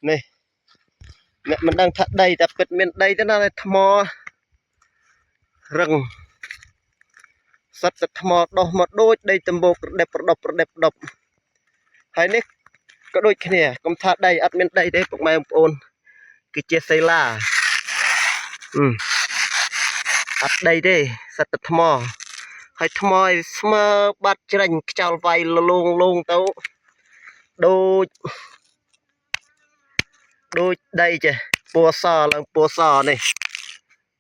này mẹ mình đang thật đầy tập biệt miền đầy thế nào này thò rừng sắt thò đo một đôi đầy tầm bột đẹp độc hay nè có đôi kia công thật đầy ắt miền đầy đấy bọn mày ôn cái chia xây là ắt đầy đấy sắt thò hay thò smơ bắt chanh chào vay luôn luôn tấu đôi đôi đây chứ bùa sò này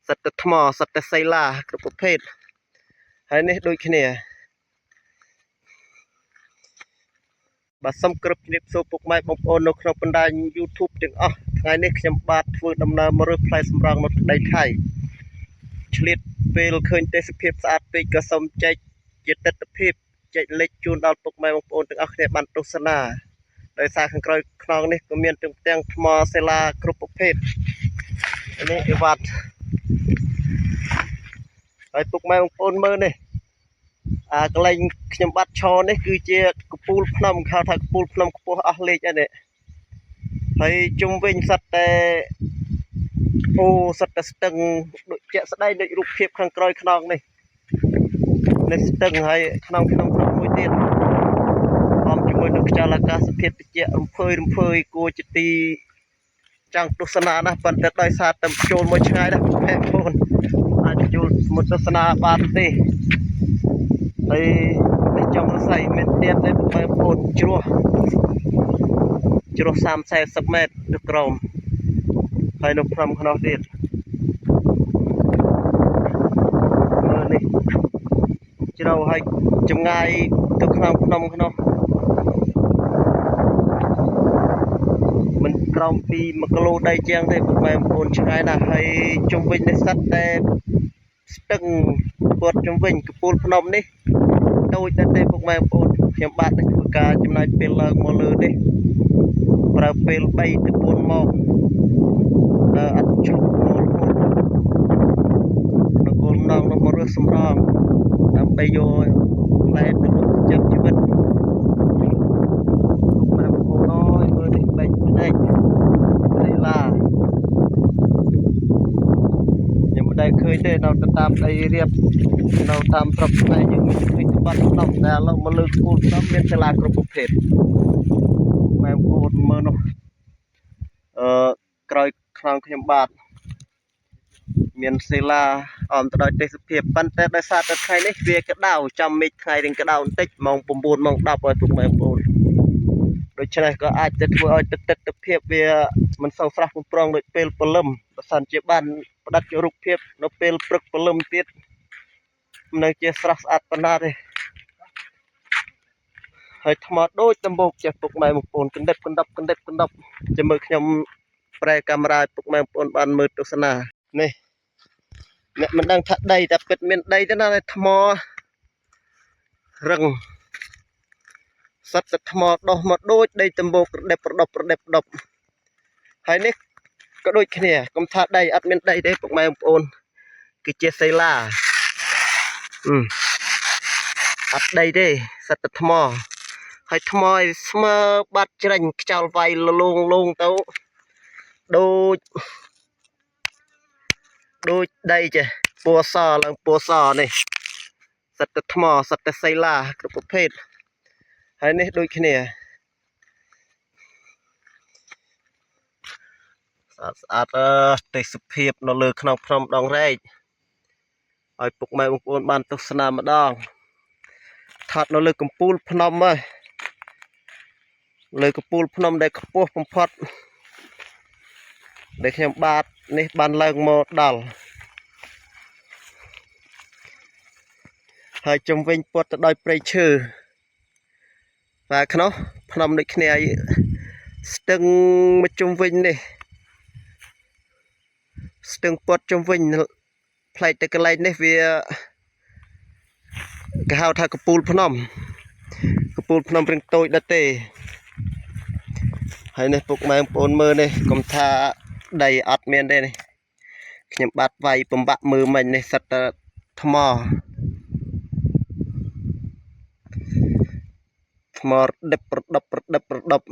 sắt thò sắt xây là cái bộ phết hay nè đôi kia bà xong cướp nhịp số phục mai bóng ôn nó không phân đai YouTube tiếng ngày nayខ្ញុំបាទធ្វើដំណើរមករើផ្លែសម្រងនៅដីថៃឆ្លៀតពេលឃើញទេសភាពស្អាតពេកក៏សូមចែកជាទស្សនភាពចែកលេខជូនដល់ពុកម៉ែបងប្អូនទាំងអស់គ្នាបានទស្សនាដោយសារខាងក្រោយខ្នងនេះក៏មានទាំងថ្មសិលាគ្រប់ប្រភេទនេះអីវ៉ាត់ហើយពុកម៉ែបងប្អូនមើលនេះកន្លែងខ្ញុំបាត់ឈរនេះគឺជាកពូលភ្នំហៅថាកពូលភ្នំខ្ពស់អស់លេខហ្នឹងនេះហើយជុំវិញសត្វតែអូសត្វតែស្ទឹងដូចជាក់ស្ដែងដូចរូបភាពខាងក្រោយខ្នងនេះស្ទឹងហើយខ្នងមួយទៀតអមជាមួយនឹងខ្យល់អាកាសធាតុត្រជាក់រំភើយគួរជាទីចង់ទស្សនាណាស់ប៉ុន្តែដោយសារតែចូលមួយឆ្ងាយណាស់បងប្អូនអាចចូលមកទស្សនាបានទេហើយនេះចង់រស័យមែនទៀតទេបងប្អូនជ្រោះ30-40 ម៉ែត្រទៅក្រោមហើយនៅព្រំខ្នោះទៀតមើលនេះជ្រៅហើយចម្ងាយទៅក្នុងភ្នំខ្នោះមិនក្រោមពី1គីឡូដីជាងទេបងប្អូនឆ្ងាយណាស់ហើយជុំវិញនេះសត្វតែស្ទឹងពួតជុំវិញកពូលភ្នំនេះដូចតែទេពុកម៉ែបងប្អូនខ្ញុំបាទនឹងធ្វើការចំណាយពេលឡើងមកលើនេះប្រើពេល3 ទៅ 4 ម៉ោងអត់ជប់មូលនៅគោលនងមករើសសម្រងដើម្បីយកផ្លែទៅលក់ចិត្តជីវិតម៉ែបងប្អូនអើយមើលនេះបែកដីឡាខ្ញុំមិនដែលឃើញទេនៅតាមដីរៀបនៅតាមស្រុកខ្មែរយើងមានវិធីបាត់ក្នុងតែឡើងមកលើគូលភ្នំមានសាលាគ្រប់ប្រភេទម៉ែបងប្អូនមើលនោះក្រោយខ្នងខ្ញុំបាទមានសិលាអមទៅដោយទេសភាពប៉ុន្តែដោយសារតែថ្ងៃនេះវាក្តៅចំមេឃថ្ងៃរៀងក្តៅបន្តិចម៉ោង 9 ម៉ោង 10 ហើយពុកម៉ែបងប្អូនដូច្នេះក៏អាចទៅធ្វើឲ្យទិដ្ឋភាពវាមិនសូវស្រស់បំព្រងដូចពេលព្រលឹមបើសិនជាបានផ្ដិតរូបភាពនៅពេលព្រឹកព្រលឹមទៀតនៅជាស្រស់ស្អាតប៉ុណ្ណាទេហើយថ្មដូចដំបូកចេះពុកម៉ែបងប្អូនកណ្ដិបចាំមើលខ្ញុំប្រែកាមេរ៉ាពុកម៉ែបងប្អូនបានមើលទស្សនានេះអ្នកមិនដឹងថាដីតែពិតមានដីទេណាថ្មរឹងសត្វតែថ្មដោះមកដូចដីតម្បោកប្រដប់ហើយនេះក៏ដូចគ្នាកុំថាដីអត់មានដីទេពុកម៉ែបងប្អូនគឺជាសិលាអត់ដីទេសត្វតែថ្មហើយថ្មឲ្យស្មើបាត់ច្រាញ់ខ្យល់វាយលងទៅដូចដីចេះពណ៌សឡើងពណ៌សនេះសត្វតែថ្មសត្វតែសិលាគ្រប់ប្រភេទហើយនេះដូចគ្នាស្អាតទេសភាពនៅលើក្នុងភ្នំដងរែកឲ្យពុកម៉ែបងប្អូនបានទស្សនាម្ដងថតនៅលើកំពូលភ្នំហើយលើកំពូលភ្នំដែលខ្ពស់បំផុតដែលខ្ញុំបាទនេះបានឡើងមកដល់ហើយជុំវិញព័ទ្ធទៅដោយព្រៃឈើvà nó phnom được này stưng một chung vinh này stưng pot chung vinh play tới cái này vì cái hào thà cái pool phnom bên tôi đã tê hay này phục mang phone mơ này cầm tha đầy admin đây này nhầm bát vay bấm bạc mơ mình này sạch thmò mờ đập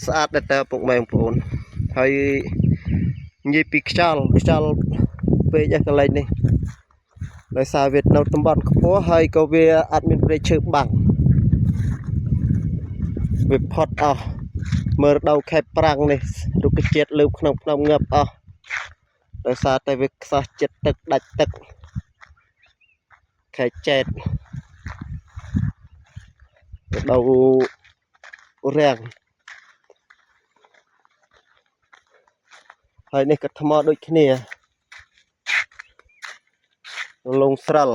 ស្អាតដែរតើពុកម៉ែបងប្អូនហើយនិយាយពីខ្យល់ពេកកន្លែងនេះដោយសារវានៅតំបន់ខ្ពស់ហើយក៏វាអត់មានព្រៃឈើបាំងវាផុតអស់មើលរដូវខែប្រាំងនេះរុក្ខជាតិលើក្នុងភ្នំងាប់អស់ដោយសារតែវាខ្សោះចិត្តទឹកដាច់ទឹកខែចេតរដូវរាំងហើយនេះក៏ថ្មដូចគ្នាលងស្រិល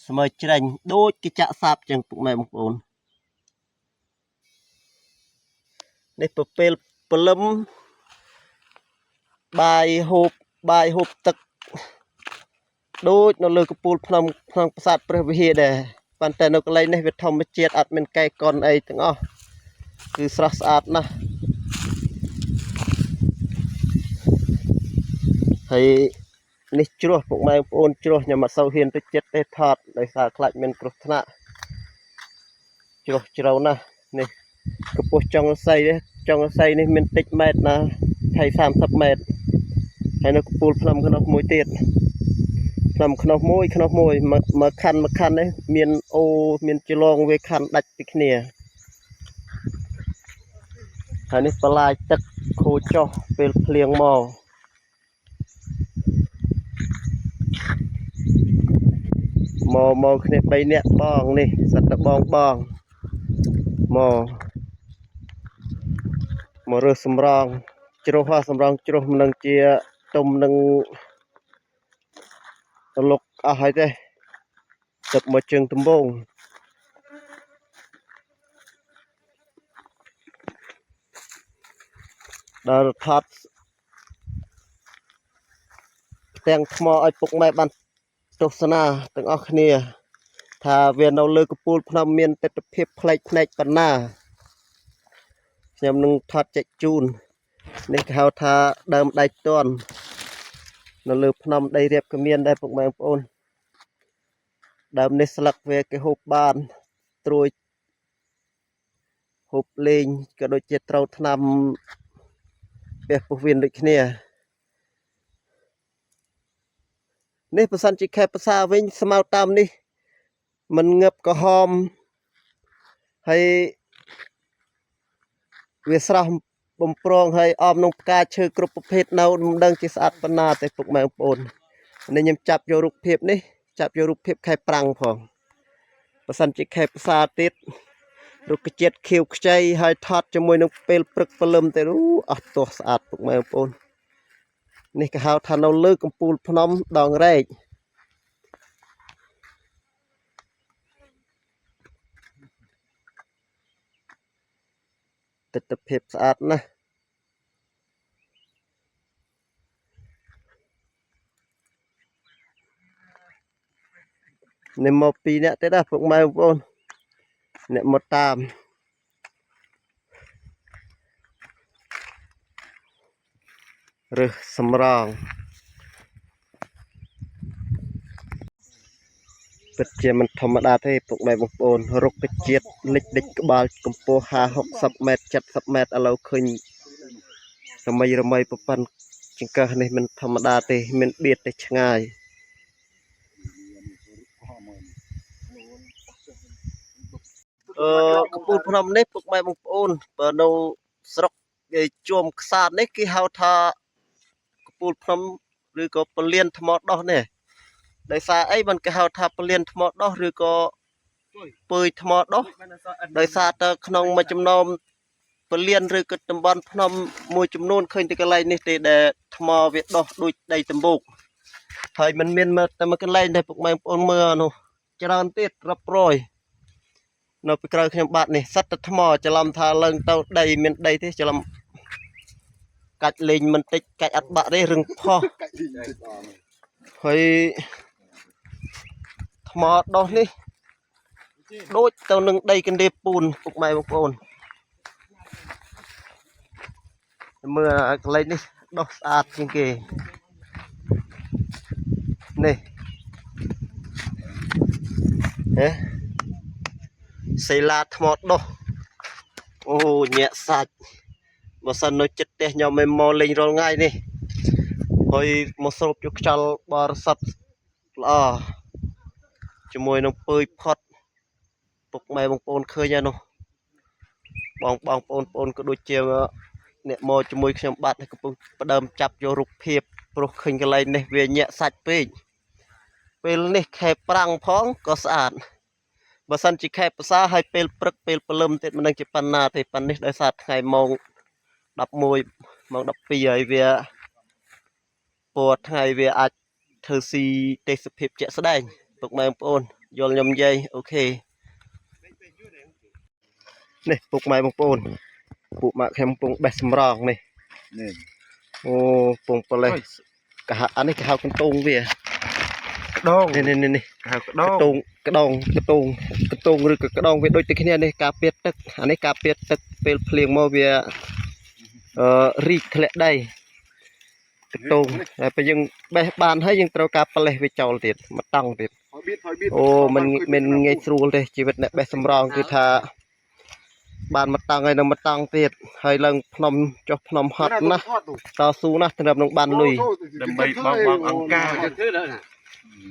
ស្មើច្រាញ់ដូចគេចាក់សាបចឹងពុកម៉ែបងប្អូននេះប្រពេលព្រលឹមបាយហូបទឹកដូចនៅលើកំពូលភ្នំប្រាសាទព្រះវិហារដែរប៉ុន្តែនៅកន្លែងនេះវាធម្មជាតិអត់មានកែកុនអីទាំងអស់គឺស្រស់ស្អាតណាស់ហើយនេះជ្រោះពុកម៉ែបងប្អូនជ្រោះខ្ញុំអត់សូវហ៊ានទៅចិត្តទេថតដោយសារខ្លាចមានគ្រោះថ្នាក់ជ្រោះជ្រៅណាស់នេះកម្ពស់ចុងរស័យនេះមានតិចម៉ែត្រណាហើយ30ម៉ែត្រហើយនៅកំពូលភ្នំខ្នោះមួយទៀតភ្នំខ្នោះមួយមកខាន់នេះមានមានចលងវាខាន់ដាច់ពីគ្នាហើយនេះបន្លាយទឹកខូចចុះពេលភ្លៀងមកគ្នា3នាក់បងនេះសត្វតបងមករើសសម្រងជ្រោះសម្រងជ្រោះមិននឹងជាទុំនឹងលុកអស់ហើយទេទឹកមកជើងដំបងដល់ថតផ្ទាំងថ្មឲ្យពុកម៉ែបានទស្សនាទាំងអស់គ្នាថាវានៅលើកំពូលភ្នំមានទិដ្ឋភាពប្លែកភ្នែកប៉ុណ្ណាខ្ញុំនឹងថតចែកជូននេះគេហៅថាដើមដៃតន់នៅលើភ្នំដីរៀបក៏មានដែរពុកម៉ែបងប្អូនដើមនេះស្លឹកវាគេហូបបានត្រួយហូបលេងក៏ដូចជាត្រូវថ្នាំពះពោះវៀនដូចគ្នានេះប្រសិនជាខេត្តភាសាវិញស្មៅតាមនេះមិនងឹបក្រហមហើយវាស្រស់បំប្រងហើយអមនឹងផ្កាឈើគ្រប់ប្រភេទនៅមិនដឹងជាស្អាតប៉ុណ្ណាទេពុកម៉ែបងប្អូននេះខ្ញុំចាប់យករូបភាពនេះចាប់យករូបភាពខែប្រាំងផងប្រសិនជាខេត្តភាសាទៀតរុក្ខជាតិខៀវខ្ចីហើយថតជាមួយនឹងពេលព្រឹកព្រលឹមទៅអស់ទាស់ស្អាតពុកម៉ែបងប្អូននេះគេហៅថានៅលើកំពូលភ្នំដងរែកទិដ្ឋភាពស្អាតណាស់នេះមក2នាក់ទេណាពុកម៉ែបងប្អូនអ្នកមកតាមរើសសម្រងពិតជាមិនធម្មតាទេពុកម៉ែបងប្អូនរុក្ខជាតិលិចក្បាលកម្ពស់50-60ម៉ែត្រ70ម៉ែត្រឥឡូវឃើញរមីប្រព័ន្ធចង្កឹះនេះមិនធម្មតាទេមានបៀតទៅឆ្ងាយកំពូលភ្នំនេះពុកម៉ែបងប្អូនបើនៅស្រុកជួមខ្សាតនេះគេហៅថាកំពូលភ្នំឬក៏ពលានថ្មដោះនេះដោយសារអីបានគេហៅថាពលានថ្មដោះឬក៏ពើយថ្មដោះដោយសារតែក្នុងមួយចំណោមពលានឬក៏តំបន់ភ្នំមួយចំនួនឃើញតែកន្លែងនេះទេដែលថ្មវាដោះដូចដីដំបូកហើយมันមានមើលតែមួយកន្លែងដែលពុកម៉ែបងប្អូនមើលនោះច្រើនទៀតរាប់រយនៅពីក្រោយខ្ញុំបាទនេះសិតតែថ្មច្រឡំថាឡើងទៅដីមានដីទេច្រឡំកាច់លេងមិនតិចកាច់អត់បាក់ទេរឹងផុសហើយថ្មដោះនេះដូចទៅនឹងដីកណ្ដៀបពូនពុកម៉ែបងប្អូនមើលកន្លែងនេះដោះស្អាតជាងគេនេះ xây la thọt đó ô nhẹ sạch mà sân nó chết tè nhau mày mò lên rồi ngay đi hồi một số chút chal bar sắt là cho môi nó bơi phật tục mày bằng pôn khơi nha nó bằng pôn có đôi chiều nè mò cho môi xem bạn cái đầm chập vô rục hiệp rục khinh cái này này về nhẹ sạch về này kẹp prang phóng có sạn và sân chỉ kẹp xa hay pel prek pel pelum tết mình đang chỉ panna thì pan nàyได้sạt ngày mong đập môi mong đập pi ấy vềปวดngày vềអាចធ្វើស៊ីទេសភាពជាក់ស្ដែងពុកម៉ែបងប្អូនយល់ខ្ញុំនិយាយអូខេនេះពុកម៉ែបងប្អូនពួកម៉ាក់ខ្ញុំកំពុងបេះសម្រងនេះអូកំពុងប្រលេះកាហអានេះគេហៅកន្ទងវាក្ដងនេះហៅក្ដងក្ដងឬក៏ក្ដងវាដូចតែគ្នានេះការពៀតទឹកអានេះការពៀតទឹកពេលភ្លៀងមកវារីកធ្លាក់ដីកតងតែពេលយើងបេះបានហើយយើងត្រូវការប៉លេះវាចោលទៀតមកតង់ទៀតអូមិនងាយស្រួលទេជីវិតអ្នកបេះសម្រងគឺថាបានមកតង់ហើយនឹងមកតង់ទៀតហើយឡើងភ្នំចុះភ្នំហត់ណាស់តស៊ូណាស់សម្រាប់នឹងបានលុយដើម្បីបងអង្គការ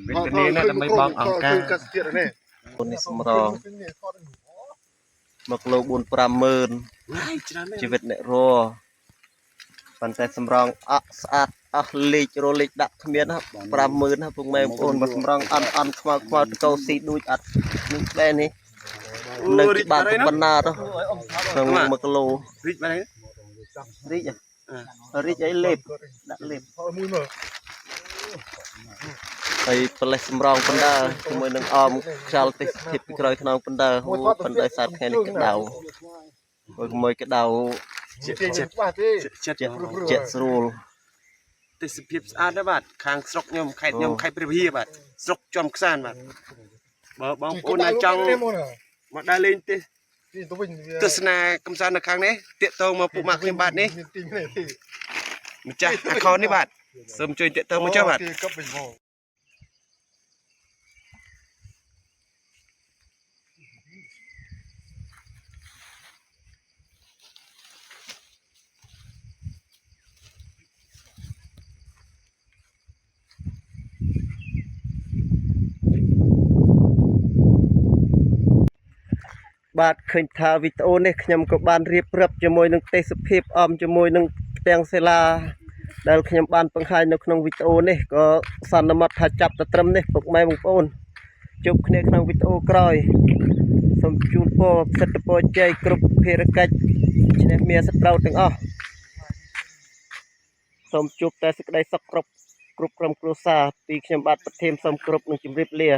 វិធានីណាដើម្បីបងអង្គការคนនេះសម្រងមកលោ4-5 ម៉ឺនជីវិតអ្នករស់ប៉ុន្តែសម្រងអត់ស្អាតអស់លេខដាក់គ្មានណា50000ណាពុកម៉ែបងប្អូនមកសម្រងអន់ខ្មៅតកោស៊ីដូចអត់នេះដែរនេះនៅបានប៉ុណ្ណាទៅក្នុង1គីឡូរីកបានរីកអីលេបដាក់លេបហើយប្រលេះសម្រងបណ្ដើជាមួយនឹងអមខ្យល់ទេសភាពពីក្រោយខ្នងបណ្ដើបណ្ដើសាទថ្ងៃនេះក្តៅមួយក្តៅចិត្តស្រួលទេសភាពស្អាតណាស់បាទខាងស្រុកខ្ញុំខេត្តខ្ញុំខេត្តព្រះវិហារបាទស្រុកជាំខ្សានបាទបើបងប្អូនណាចង់មកដើរលេងទស្សនាកំសាន្តនៅខាងនេះតាកតងមកពុកម៉ាក់ខ្ញុំបាទនេះម្ចាស់អាខុននេះបាទសូមជួយតាកតងមកចុះបាទបាទឃើញថាវីដេអូនេះខ្ញុំក៏បានរៀបរាប់ជាមួយនឹងទេសភាពអមជាមួយនឹងផ្ទាំងសិលាដែលខ្ញុំបានបង្ហាញនៅក្នុងវីដេអូនេះក៏សន្មតថាចាប់ទៅត្រឹមនេះពុកម៉ែបងប្អូនជួបគ្នាក្នុងវីដេអូក្រោយសូមជូនពរសិទ្ធិពរជ័យគ្រប់ភារកិច្ចឈ្នះមារសត្រូវទាំងអស់សូមជួបតែសេចក្តីសុខគ្រប់ក្រុមគ្រួសារពីខ្ញុំបាទប្រធានសូមគ្រប់នឹងជម្រាបលា